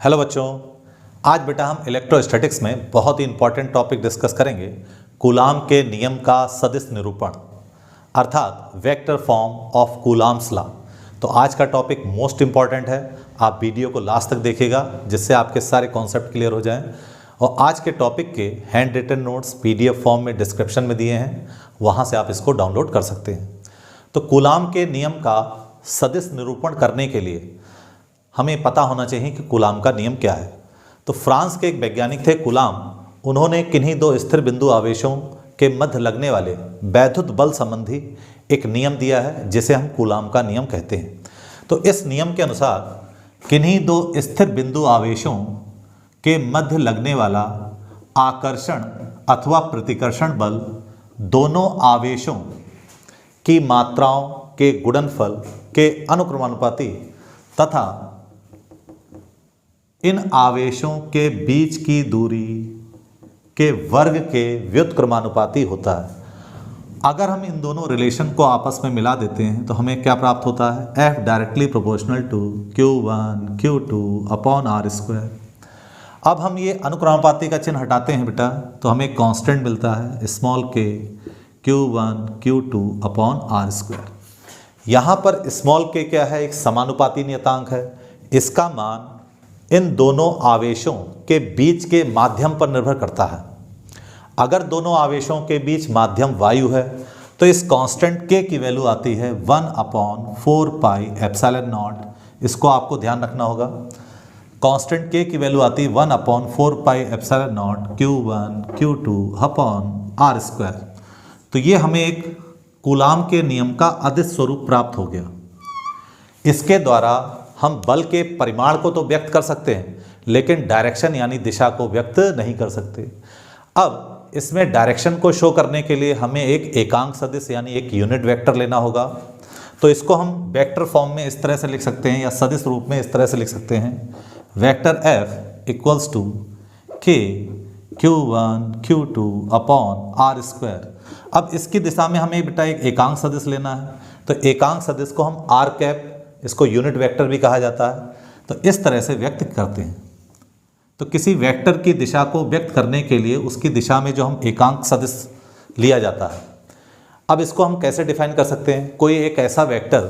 Hello बच्चों, आज बेटा हम इलेक्ट्रोस्टैटिक्स में बहुत ही इंपॉर्टेंट टॉपिक डिस्कस करेंगे। कूलाम के नियम का सदिश निरूपण अर्थात vector form of coulombs law. तो आज का टॉपिक मोस्ट इंपॉर्टेंट है। आप वीडियो को लास्ट तक देखिएगा जिससे आपके सारे कॉन्सेप्ट क्लियर हो जाएं। और आज के टॉपिक के hand written notes PDF form में डिस्क्रिप्शन में दिए हैं, वहाँ से आप इसको डाउनलोड कर सकते हैं। तो कूलाम के नियम का सदिश निरूपण करने के लिए हमें पता होना चाहिए कि कूलाम का नियम क्या है। तो फ्रांस के एक वैज्ञानिक थे कूलाम। उन्होंने किन्हीं दो स्थिर बिंदु आवेशों के मध्य लगने वाले वैद्युत बल संबंधी एक नियम दिया है जिसे हम कूलाम का नियम कहते हैं। तो इस नियम के अनुसार किन्हीं दो स्थिर बिंदु आवेशों के मध्य लगने वाला आकर्षण अथवा प्रतिकर्षण बल दोनों आवेशों की मात्राओं के गुणनफल के अनुक्रमानुपाती तथा इन आवेशों के बीच की दूरी के वर्ग के व्युत्क्रमानुपाती होता है। अगर हम इन दोनों रिलेशन को आपस में मिला देते हैं तो हमें क्या प्राप्त होता है? F directly proportional to Q1 Q2 upon R square. अब हम ये अनुक्रमानुपाती का चिन्ह हटाते हैं बेटा, तो हमें कांस्टेंट मिलता है small k Q1 Q2 upon R square. यहाँ पर स्मॉल k क्या है? एक समानुपाती नियतांक है। इसका मान इन दोनों आवेशों के बीच के माध्यम पर निर्भर करता है। अगर दोनों आवेशों के बीच माध्यम वायु है तो इस कांस्टेंट k की वैल्यू आती है 1/4 पाई एप्सिलॉन नॉट। इसको आपको ध्यान रखना होगा। कांस्टेंट k की वैल्यू आती है 1/4 pi epsilon not Q1 Q2 upon R square. तो ये हमें एक कूलाम के नियम का अदिश स्वरूप प्राप्त हो गया। इसके द्वारा हम बल के परिमाण को तो व्यक्त कर सकते हैं लेकिन डायरेक्शन यानी दिशा को व्यक्त नहीं कर सकते। अब इसमें डायरेक्शन को शो करने के लिए हमें एक एकांक सदिश यानी एक यूनिट वेक्टर लेना होगा। तो इसको हम वेक्टर फॉर्म में इस तरह से लिख सकते हैं या सदिश रूप में इस तरह से लिख सकते हैं। Vector F equals to K Q1 Q2 upon R square. अब इसकी दिशा में हमें बेटा एक एकांक सदिश लेना है। तो एकांक सदिश को हम R कैप, इसको यूनिट वेक्टर भी कहा जाता है, तो इस तरह से व्यक्त करते हैं। तो किसी वेक्टर की दिशा को व्यक्त करने के लिए उसकी दिशा में जो हम एकांक सदिश लिया जाता है। अब इसको हम कैसे डिफाइन कर सकते हैं? कोई एक ऐसा वेक्टर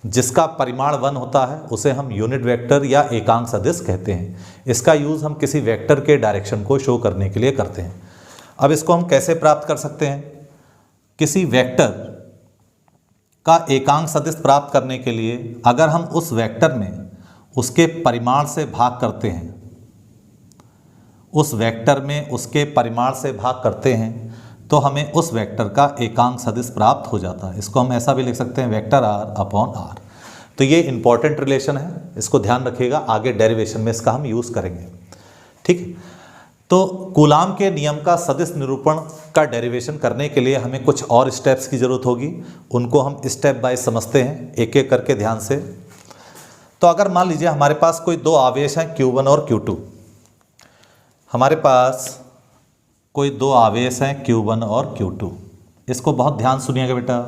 जिसका परिमाण 1 होता है उसे हम यूनिट वेक्टर या एकांक सदिश कहते हैं। इसका यूज़ हम किसी वेक्टर के डायरेक्शन को शो करने के लिए करते हैं। अब इसको हम कैसे प्राप्त कर सकते हैं? किसी वेक्टर का एकांक सदिश प्राप्त करने के लिए अगर हम उस वेक्टर में उसके परिमाण से भाग करते हैं, उस वेक्टर में उसके परिमाण से भाग करते हैं तो हमें उस वेक्टर का एकांक सदिश प्राप्त हो जाता है। इसको हम ऐसा भी लिख सकते हैं वेक्टर R अपॉन R। तो ये इंपॉर्टेंट रिलेशन है, इसको ध्यान रखिएगा, आगे डेरिवेशन में इसका हम यूज़ करेंगे। ठीक है। तो कूलाम के नियम का सदिश निरूपण का डेरिवेशन करने के लिए हमें कुछ और स्टेप्स की ज़रूरत होगी। उनको हम स्टेप बाय समझते हैं एक एक करके ध्यान से। तो अगर मान लीजिए हमारे पास कोई दो आवेश हैं Q1 और Q2। हमारे पास कोई दो आवेश हैं Q1 और Q2। इसको बहुत ध्यान सुनिएगा बेटा।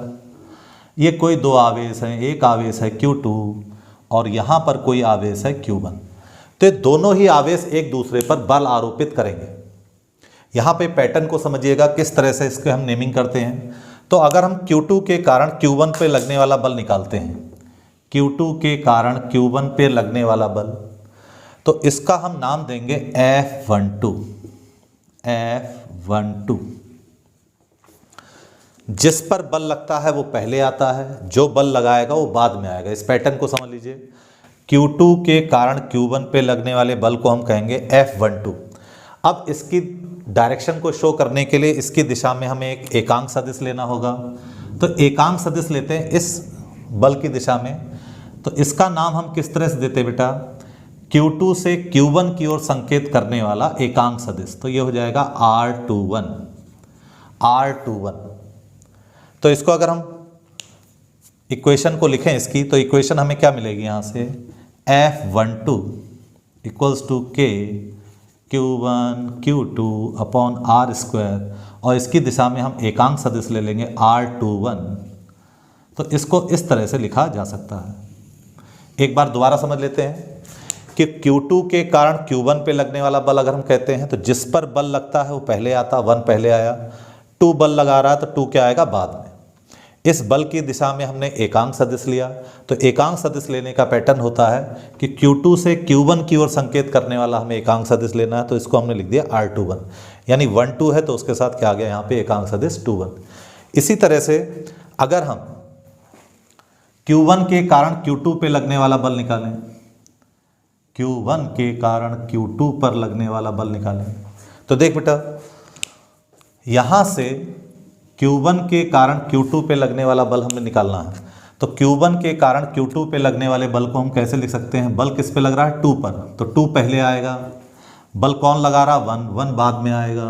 ये कोई दो आवेश हैं, एक आवेश है Q2 और यहाँ पर कोई आवेश है Q1। तो दोनों ही आवेश एक दूसरे पर बल आरोपित करेंगे। यहाँ पे पैटर्न को समझिएगा किस तरह से इसके हम नेमिंग करते हैं। तो अगर हम Q2 के कारण Q1 पे लगने वाला बल निकालते हैं, Q2 के कारण Q1 पे लगने वाला बल, तो इसका हम नाम देंगे F12। F12 जिस पर बल लगता है वो पहले आता है, जो बल लगाएगा वो बाद में आएगा। इस पैटर्न को समझ लीजिए। Q2 के कारण Q1 पे लगने वाले बल को हम कहेंगे F12। अब इसकी डायरेक्शन को शो करने के लिए इसकी दिशा में हमें एक एकांक सदिश लेना होगा। तो एकांक सदिश लेते हैं इस बल की दिशा में। तो इसका नाम हम किस तरह से देते हैं बेटा? Q2 से Q1 की ओर संकेत करने वाला एकांक सदिश। तो ये हो जाएगा R21। R21। तो इसको अगर हम इक्वेशन को लिखें इसकी, तो इक्वेशन हमें क्या मिलेगी यहाँ से? F12 equals to K Q1 Q2 upon R square, और इसकी दिशा में हम एकांक सदिश ले लेंगे R21। तो इसको इस तरह से लिखा जा सकता है। एक बार दोबारा समझ लेते हैं कि Q2 के कारण Q1 पे लगने वाला बल अगर हम कहते हैं तो जिस पर बल लगता है वो पहले आता, 1 पहले आया। 2 बल लगा रहा है तो 2 क्या आएगा बाद में। इस बल की दिशा में हमने एकांक सदिश लिया, तो एकांक सदिश लेने का पैटर्न होता है कि Q2 से Q1 की ओर संकेत करने वाला हमें एकांक सदिश लेना है, तो इसको हमने लिख दिया R21, यानी 1 2 है तो उसके साथ क्या आ गया यहाँ पे एकांक सदिश 2 1। इसी तरह से अगर हम Q1 के कारण Q2 पे लगने वाला बल निकालें, Q1 के कारण Q2 पर लगने वाला बल निकालें, तो देख बेटा यहाँ से Q1 के कारण Q2 पे लगने वाला बल हमें निकालना है। तो Q1 के कारण Q2 पे लगने वाले बल को हम कैसे लिख सकते हैं? बल किस पे लग रहा है? 2 पर, तो 2 पहले आएगा। बल कौन लगा रहा? 1, 1 बाद में आएगा।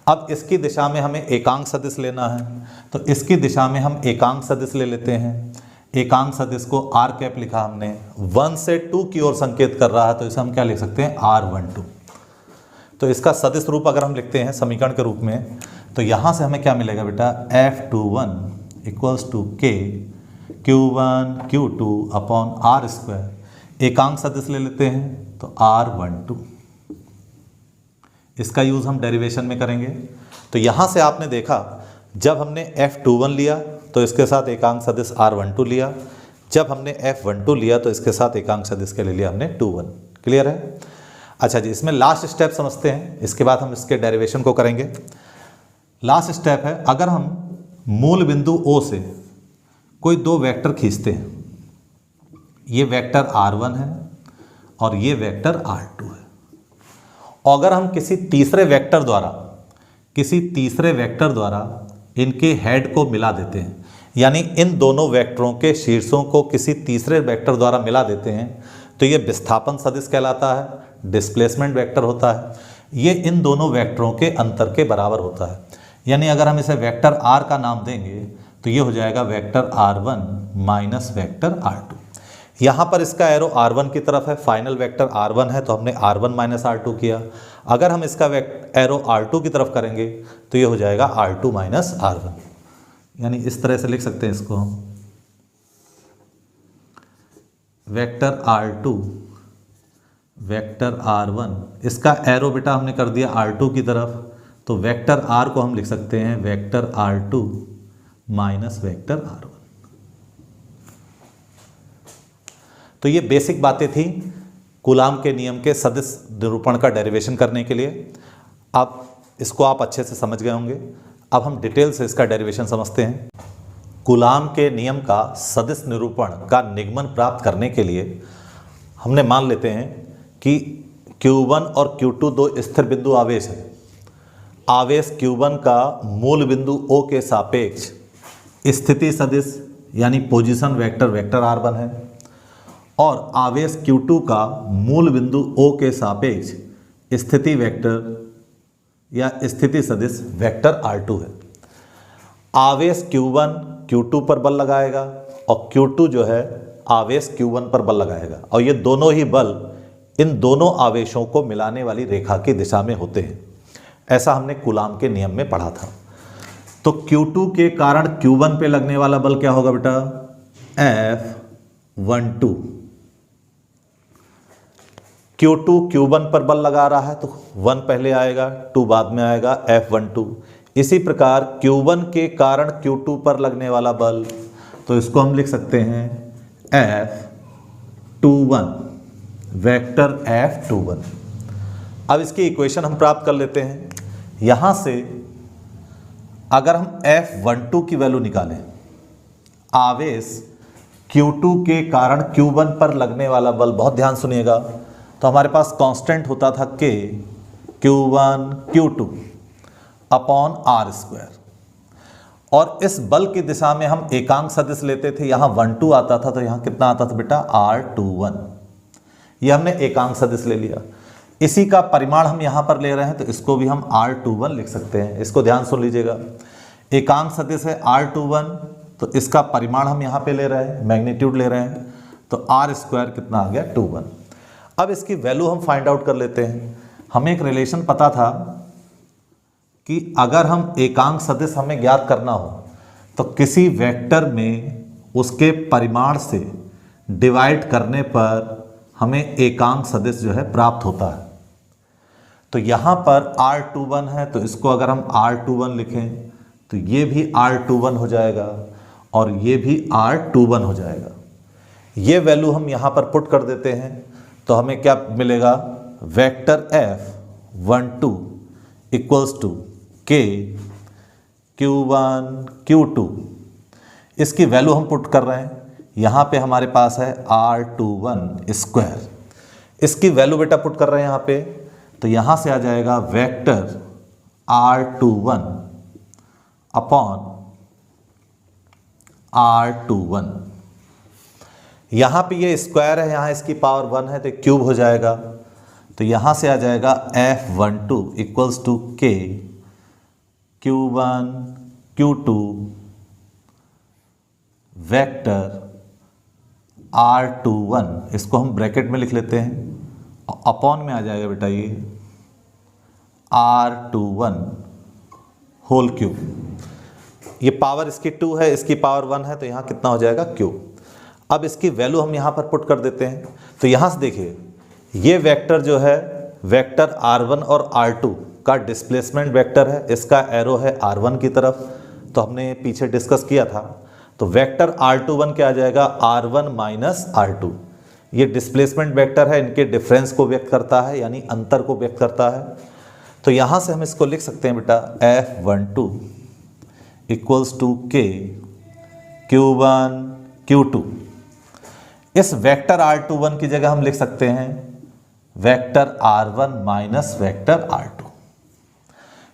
अब इसकी दिशा में हमें एकांक सदिश लेना है, तो इसकी दिशा में हम एकांक सदिश ले लेते हैं। एकांक सदिश को R कैप लिखा हमने, 1 से 2 की ओर संकेत कर रहा है, तो इसे हम क्या लिख सकते हैं? R12। तो इसका सदिश रूप अगर हम लिखते हैं समीकरण के रूप में, तो यहाँ से हमें क्या मिलेगा बेटा? F21 equals to K Q1 Q2 upon R square. एकांक सदिश ले लेते हैं तो R12, इसका यूज़ हम डेरिवेशन में करेंगे। तो यहाँ से आपने देखा जब हमने F21 लिया तो इसके साथ एकांक सदिश R12 लिया, जब हमने F12 लिया तो इसके साथ एकांक सदिश के ले लिया हमने 21। क्लियर है? अच्छा जी, इसमें लास्ट स्टेप समझते हैं, इसके बाद हम इसके डेरिवेशन को करेंगे। लास्ट स्टेप है, अगर हम मूल बिंदु O से कोई 2 वेक्टर खींचते हैं, ये वेक्टर R1 है और ये वेक्टर R2 है, और अगर हम किसी तीसरे वेक्टर द्वारा इनके हेड को मिला देते हैं, यानी इन दोनों वेक्टरों के शीर्षों को किसी तीसरे वेक्टर द्वारा मिला देते हैं, तो ये विस्थापन सदिश कहलाता है, डिस्प्लेसमेंट वेक्टर होता है। ये इन दोनों वेक्टरों के अंतर के बराबर होता है, यानी अगर हम इसे वेक्टर R का नाम देंगे तो ये हो जाएगा vector R1 minus vector R2। यहाँ पर इसका एरो R1 की तरफ है, फाइनल वेक्टर R1 है तो हमने R1 माइनस R2 किया। अगर हम इसका एरो R2 की तरफ करेंगे तो ये हो जाएगा R2 माइनस R1, यानी इस तरह से लिख सकते हैं इसको हम, वेक्टर R2 वेक्टर R1, इसका एरो बेटा हमने कर दिया R2 की तरफ, तो वेक्टर R को हम लिख सकते हैं vector R2 minus vector R1। तो ये बेसिक बातें थी कूलाम के नियम के सदिश निरूपण का डेरिवेशन करने के लिए। अब इसको आप अच्छे से समझ गए होंगे। अब हम डिटेल से इसका डेरिवेशन समझते हैं। कूलाम के नियम का सदिश निरूपण का निगमन प्राप्त करने के लिए हमने मान लेते हैं कि Q1 और Q2 दो स्थिर बिंदु आवेश हैं। आवेश Q1 का मूल बिंदु O के सापेक्ष स्थिति सदिश यानी पोजीशन वेक्टर वेक्टर R1 है, और आवेश Q2 का मूल बिंदु O के सापेक्ष स्थिति वेक्टर या स्थिति सदिश वेक्टर R2 है। आवेश Q1 Q2 पर बल लगाएगा और Q2 जो है आवेश Q1 पर बल लगाएगा, और ये दोनों ही बल इन दोनों आवेशों को मिलाने वाली रेखा की दिशा में होते हैं। ऐसा हमने कूलाम के नियम में पढ़ा था। तो Q2 के कारण Q1 पे लगने वाला बल क्या होगा बेटा? F12। Q2 Q1 पर बल लगा रहा है तो 1 पहले आएगा, 2 बाद में आएगा, F12। इसी प्रकार Q1 के कारण Q2 पर लगने वाला बल, तो इसको हम लिख सकते हैं F21 वेक्टर F21। अब इसकी इक्वेशन हम प्राप्त कर लेते हैं। यहाँ से अगर हम F12 की वैल्यू निकालें, आवेश Q2 के कारण Q1 पर लगने वाला बल, बहुत ध्यान सुनिएगा, तो हमारे पास कांस्टेंट होता था K Q1 Q2 upon R square, और इस बल की दिशा में हम एकांक सदिश लेते थे। यहाँ 1 2 आता था तो यहाँ कितना आता था बेटा? R21। ये हमने एकांक सदिश ले लिया। इसी का परिमाण हम यहाँ पर ले रहे हैं तो इसको भी हम R21 लिख सकते हैं। इसको ध्यान सुन लीजिएगा, एकांक सदिश है R21, तो इसका परिमाण हम यहाँ पे ले रहे हैं, मैग्नीट्यूड ले रहे हैं, तो R स्क्वायर कितना आ गया? 21। अब इसकी वैल्यू हम फाइंड आउट कर लेते हैं। हमें एक रिलेशन पता था कि अगर हम एकांक सदिश हमें ज्ञात करना हो तो किसी वेक्टर में उसके परिमाण से डिवाइड करने पर हमें एकांक सदिश जो है प्राप्त होता है। तो यहाँ पर R21 है, तो इसको अगर हम R21 लिखें तो ये भी R21 हो जाएगा और ये भी R21 हो जाएगा। ये वैल्यू हम यहाँ पर पुट कर देते हैं तो हमें क्या मिलेगा, vector F12 equals to K Q1 Q2, इसकी वैल्यू हम पुट कर रहे हैं। यहाँ पे हमारे पास है R21 स्क्वायर, इसकी वैल्यू बेटा पुट कर रहे हैं यहाँ पे, तो यहाँ से आ जाएगा वेक्टर R21 अपॉन R21। यहाँ पे ये स्क्वायर है, यहाँ इसकी पावर 1 है तो क्यूब हो जाएगा। तो यहाँ से आ जाएगा F12 equals to K Q1 Q2 vector R21, इसको हम ब्रैकेट में लिख लेते हैं, अपॉन में आ जाएगा बेटा ये R21 होल क्यूब। ये पावर इसकी 2 है, इसकी पावर 1 है, तो यहाँ कितना हो जाएगा क्यूब। अब इसकी वैल्यू हम यहाँ पर पुट कर देते हैं। तो यहाँ से देखिए ये वेक्टर जो है वेक्टर R1 और R2 का डिस्प्लेसमेंट वेक्टर है, इसका एरो है R1 की तरफ, तो हमने पीछे डिस्कस किया था। तो वेक्टर R21 क्या आ जाएगा, R1 माइनस R2। ये डिस्प्लेसमेंट वेक्टर है, इनके डिफरेंस को व्यक्त करता है, यानी अंतर को व्यक्त करता है। तो यहाँ से हम इसको लिख सकते हैं बेटा F12 equals to K Q1 Q2। इस वेक्टर R21 की जगह हम लिख सकते हैं vector R1 minus vector R2।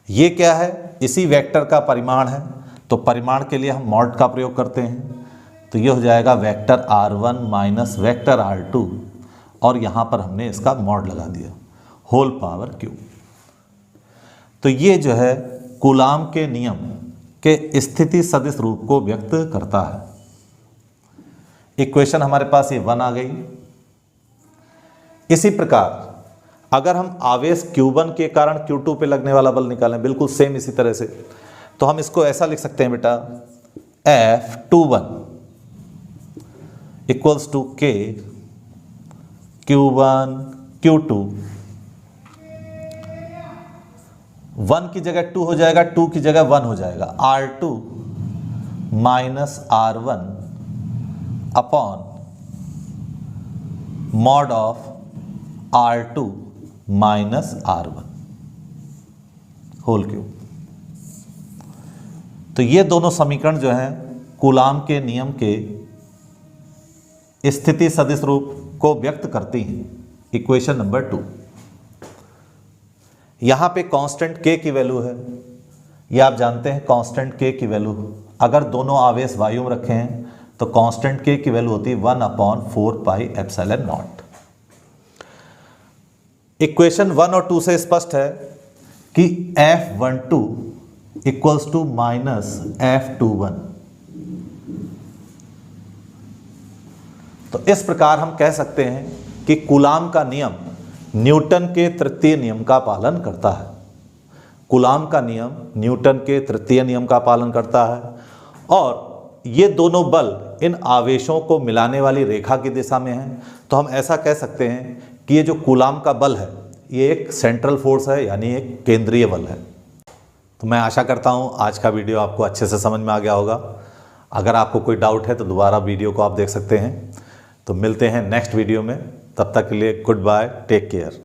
ये क्या है, इसी वेक्टर का परिमाण है, तो परिमाण के लिए हम मॉड का प्रयोग करते हैं। तो ये हो जाएगा vector R1 minus vector R2 और यहाँ पर हमने इसका मॉड लगा दिया होल पावर क्यूब। तो ये जो है कूलाम के नियम के स्थिति सदिश रूप को व्यक्त करता है। इक्वेशन हमारे पास ये 1 आ गई। इसी प्रकार अगर हम आवेश Q1 के कारण Q2 पे लगने वाला बल निकालें, बिल्कुल सेम इसी तरह से, तो हम इसको ऐसा लिख सकते हैं बेटा F21 equals to K Q1 Q2। 1 की जगह 2 हो जाएगा, 2 की जगह 1 हो जाएगा, R2 minus R1 upon mod of R2 minus R1 whole cube. तो ये दोनों समीकरण जो हैं कूलाम के नियम के स्थिति सदिश रूप को व्यक्त करती हैं। Equation number 2। यहाँ पे कांस्टेंट K की वैल्यू है, ये आप जानते हैं कांस्टेंट K की वैल्यू अगर दोनों आवेश वायु में रखे हैं तो कांस्टेंट K की वैल्यू होती है 1/4 पाई एप्सिलॉन नॉट। इक्वेशन 1 और 2 से स्पष्ट है कि F12 equals to minus F21। तो इस प्रकार हम कह सकते हैं कि कूलाम का नियम न्यूटन के तृतीय नियम का पालन करता है। कूलाम का नियम न्यूटन के तृतीय नियम का पालन करता है और ये दोनों बल इन आवेशों को मिलाने वाली रेखा की दिशा में हैं। तो हम ऐसा कह सकते हैं कि ये जो कूलाम का बल है ये एक सेंट्रल फोर्स है, यानी एक केंद्रीय बल है। तो मैं आशा करता हूँ आज का वीडियो आपको अच्छे से समझ में आ गया होगा। अगर आपको कोई डाउट है तो दोबारा वीडियो को आप देख सकते हैं। तो मिलते हैं नेक्स्ट वीडियो में, तब तक के लिए गुड बाय, टेक केयर।